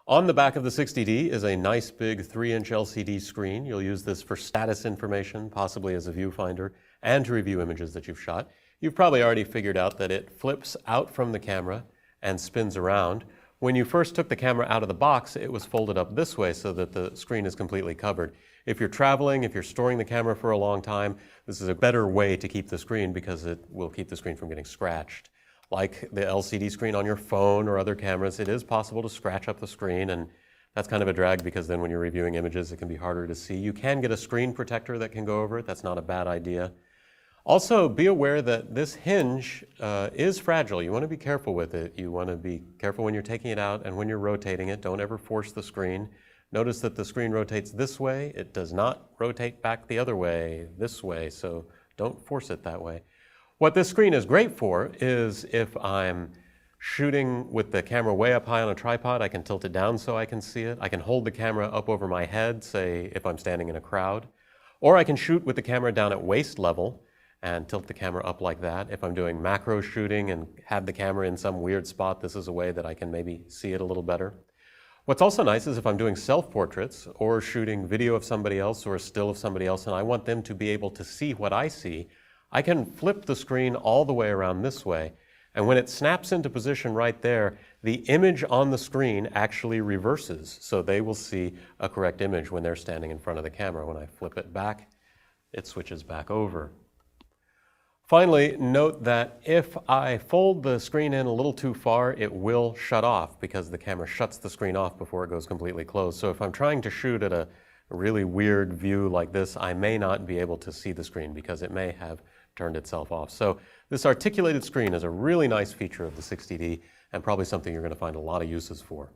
On the back of the 60D is a nice big 3-inch LCD screen. You'll use this for status information, possibly as a viewfinder, and to review images that you've shot. You've probably already figured out that it flips out from the camera and spins around. When you first took the camera out of the box, it was folded up this way so that the screen is completely covered. If you're traveling, if you're storing the camera for a long time, this is a better way to keep the screen because it will keep the screen from getting scratched. Like the LCD screen on your phone or other cameras, it is possible to scratch up the screen, and that's kind of a drag because then when you're reviewing images, it can be harder to see. You can get a screen protector that can go over it. That's not a bad idea. Also, be aware that this hinge is fragile. You want to be careful with it. You want to be careful when you're taking it out and when you're rotating it. Don't ever force the screen. Notice that the screen rotates this way. It does not rotate back the other way, this way, so don't force it that way. What this screen is great for is if I'm shooting with the camera way up high on a tripod, I can tilt it down so I can see it. I can hold the camera up over my head, say if I'm standing in a crowd. Or I can shoot with the camera down at waist level and tilt the camera up like that. If I'm doing macro shooting and have the camera in some weird spot, this is a way that I can maybe see it a little better. What's also nice is if I'm doing self-portraits or shooting video of somebody else or a still of somebody else and I want them to be able to see what I see, I can flip the screen all the way around this way. And when it snaps into position right there, the image on the screen actually reverses. So they will see a correct image when they're standing in front of the camera. When I flip it back, it switches back over. Finally, note that if I fold the screen in a little too far, it will shut off because the camera shuts the screen off before it goes completely closed. So if I'm trying to shoot at a really weird view like this, I may not be able to see the screen because it may have turned itself off. So this articulated screen is a really nice feature of the 60D and probably something you're going to find a lot of uses for.